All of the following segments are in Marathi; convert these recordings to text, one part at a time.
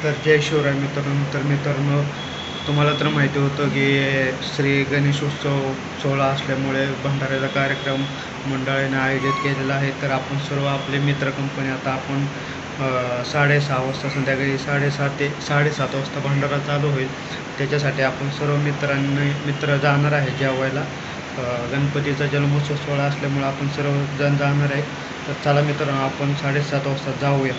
तर जय शिवराय मित्रांनो, तुम्हाला तर माहिती होतं की श्री गणेशोत्सव सोहळा असल्यामुळे भंडाऱ्याचा कार्यक्रम मंडळाने आयोजित केलेला आहे. तर आपण सर्व आपले मित्र कंपनी आता आपण 6:30 वाजता संध्याकाळी 6:30 वाजता भंडारा चालू होईल. त्याच्यासाठी आपण सर्व मित्र जाणार आहे जेवायला. गणपतीचा जन्मोत्सव सोहळा असल्यामुळे आपण सर्वजण जाणार आहे. तर चला मित्रांनो, आपण 7:30 वाजता जाऊया.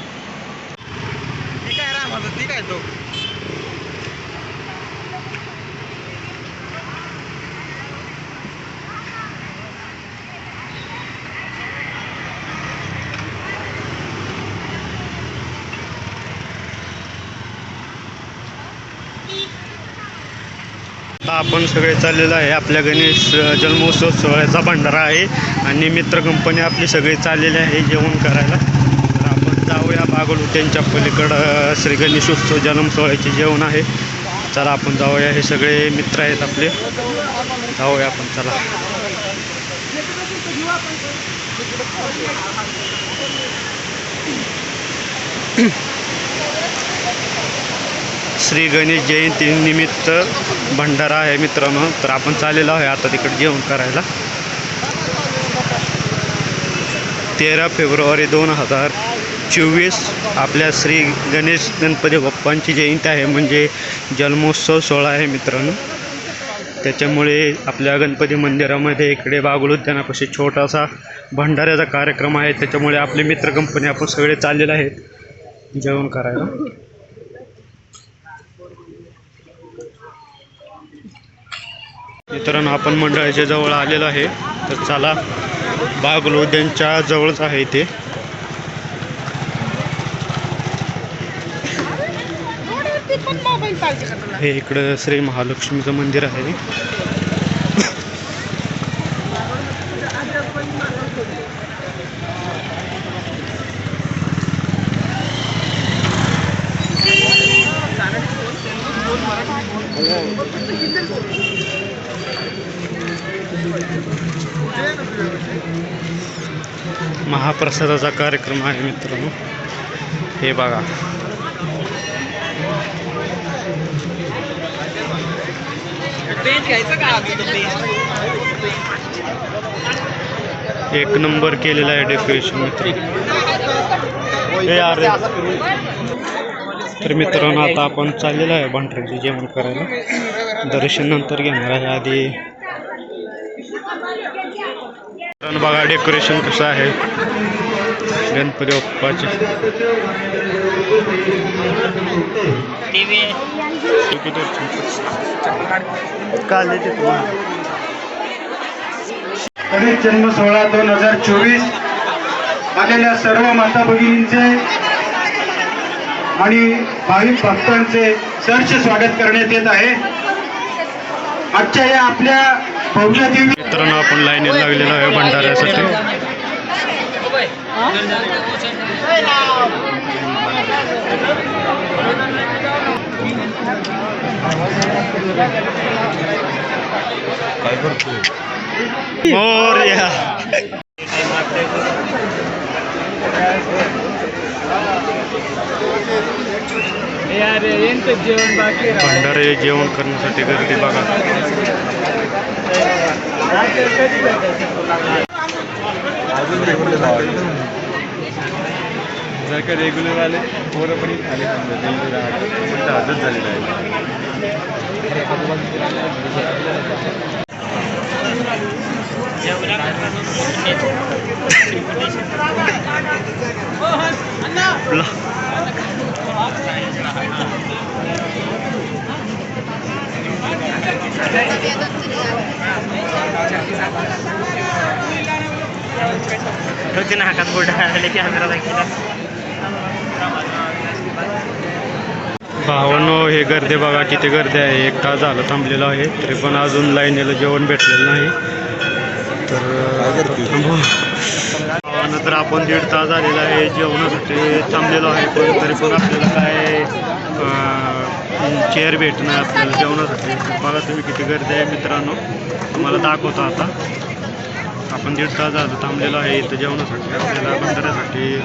आपण सगळे चाललेलो आहे. आपल्या गणेश जन्मोत्सव सोहळ्याचा भंडारा आहे आणि मित्र कंपनी आपली सगळी चाललेली आहे जेवण करायला. तर आपण जाऊया बागोलुट्यांच्या पलीकडं श्री गणेशोत्सव जन्म सोहळ्याचे जेवण आहे. चला आपण जाऊया. हे सगळे मित्र आहेत आपले, जाऊया आपण. चला श्री गणेश जयंती निमित्त भंडारा आहे मित्रांनो. तर आपण चाललेलो आहे आता तिकडे जेवण करायला. 13 फेब्रुवारी 2024 आपल्या श्री गणेश गणपती बाप्पांची जयंती आहे, म्हणजे जन्मोत्सव सोहळा आहे मित्रांनो. त्याच्यामुळे आपल्या गणपती मंदिरामध्ये इकडे बागुल उद्यानापाशी छोटासा भंडाऱ्याचा कार्यक्रम आहे. त्याच्यामुळे आपले मित्र कंपनी आपण सगळे चाललेले आहेत जेवण करायला. मित्रांनो, आपण मंडळाच्या जवळ आलेलो आहे. तर चला, बागुल उद्यानच्या जवळच आहे ते. हे इकडं श्री महालक्ष्मीचं मंदिर आहे. महाप्रसादाचा कार्यक्रम आहे मित्रांनो. हे बघा, एक नंबर केलेला आहे डेकोरेशन मित्र. तर मित्रांनो, आता आपण चाललेलं आहे भंडाऱ्याचे जेवण करायला. दर्शन नंतर घेणार आहे. आधी बघा डेकोरेशन कसं आहे गणपती बाप्पाचे. गणेश जन्म सोहळा 2024 आलेल्या सर्व माता भगिनींचे आणि भाविक भक्तांचे सहर्ष स्वागत करण्यात येत आहे. आजच्या या आपल्या भव्य दिव्य मित्रांनो, आपण लाईनीत लागलेलो आहे भंडाऱ्यासाठी. मोरया. भंडारे जेवण करण्यासाठी गर्दी बघा. जर का रेग्युलर आले पोरं पण आले आजच झालेलं आहे. हातात बोट कॅमेरा दाखवला. भावांनो, हे गर्दी बघा किती गर्दी आहे. 1 तास झालं थांबलेलं आहे, तरी पण अजून लाईनीला जेवण भेटलेलं नाही. तर भावानं तर आपण 1.5 तास झालेला आहे जेवणासाठी थांबलेलो आहे, पण तरी पण आपल्याला काय चेअर भेटणं आपल्याला जेवणासाठी. बघा तुम्ही किती गर्दी आहे मित्रांनो. तुम्हाला दाखवतो आता. आपण 1.5 तास झालं थांबलेलो आहे इथं जेवणासाठी. आपल्याला भंडाऱ्यासाठी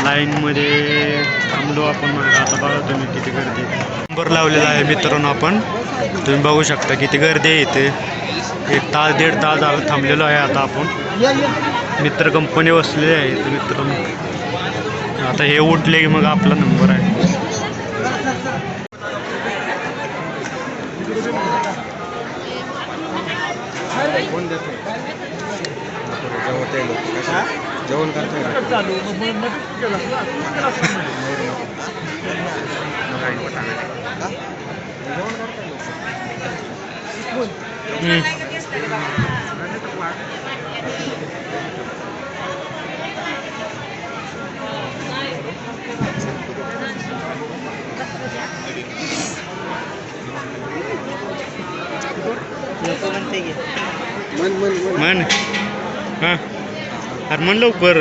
लाईनमध्ये थांबलो आपण. मग आता बघा तुम्ही किती गर्दी. नंबर लावलेला आहे मित्रांनो आपण. तुम्ही बघू शकता किती गर्दी आहे इथे. 1 तास 1.5 तास झालं थांबलेलो आहे. आता आपण मित्र कंपनी बसलेली आहे इथे मित्रांनो. आता हे उठले की मग आपला नंबर आहे. जेवण करताय म्हण हां अरे म्हण लवकर.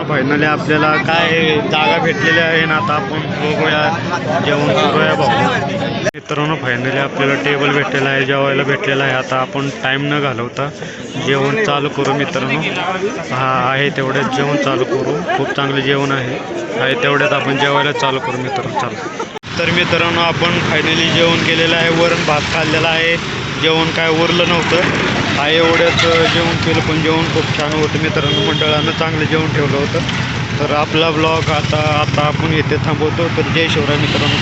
फायनली आपल्याला काय जागा भेटलेली आहे ना. आता आपण बघूया जेवण करूया भाऊ. मित्रांनो फायनली आपल्याला टेबल भेटलेला आहे, जेवायला भेटलेला आहे. आता आपण टाईम न घालवता जेवण चालू करू मित्रांनो. हा आहे तेवढ्यात जेवण चालू करू. खूप चांगले जेवण आहे तेवढ्यात आपण जेवायला चालू करू मित्रांनो. चालू तर मित्रांनो आपण फायनली जेवण केलेलं आहे. वरण भात खाल्लेला आहे. जेवण काय उरलं नव्हतं. एवढ्याच जेवण केलं पण जेवण खूप छान होतं मित्रांनो. मंडळानं चांगलं जेवण ठेवलं होतं. तर आपला ब्लॉग आता आपण इथे थांबवतो. तर जय शिवराय मित्रांनो.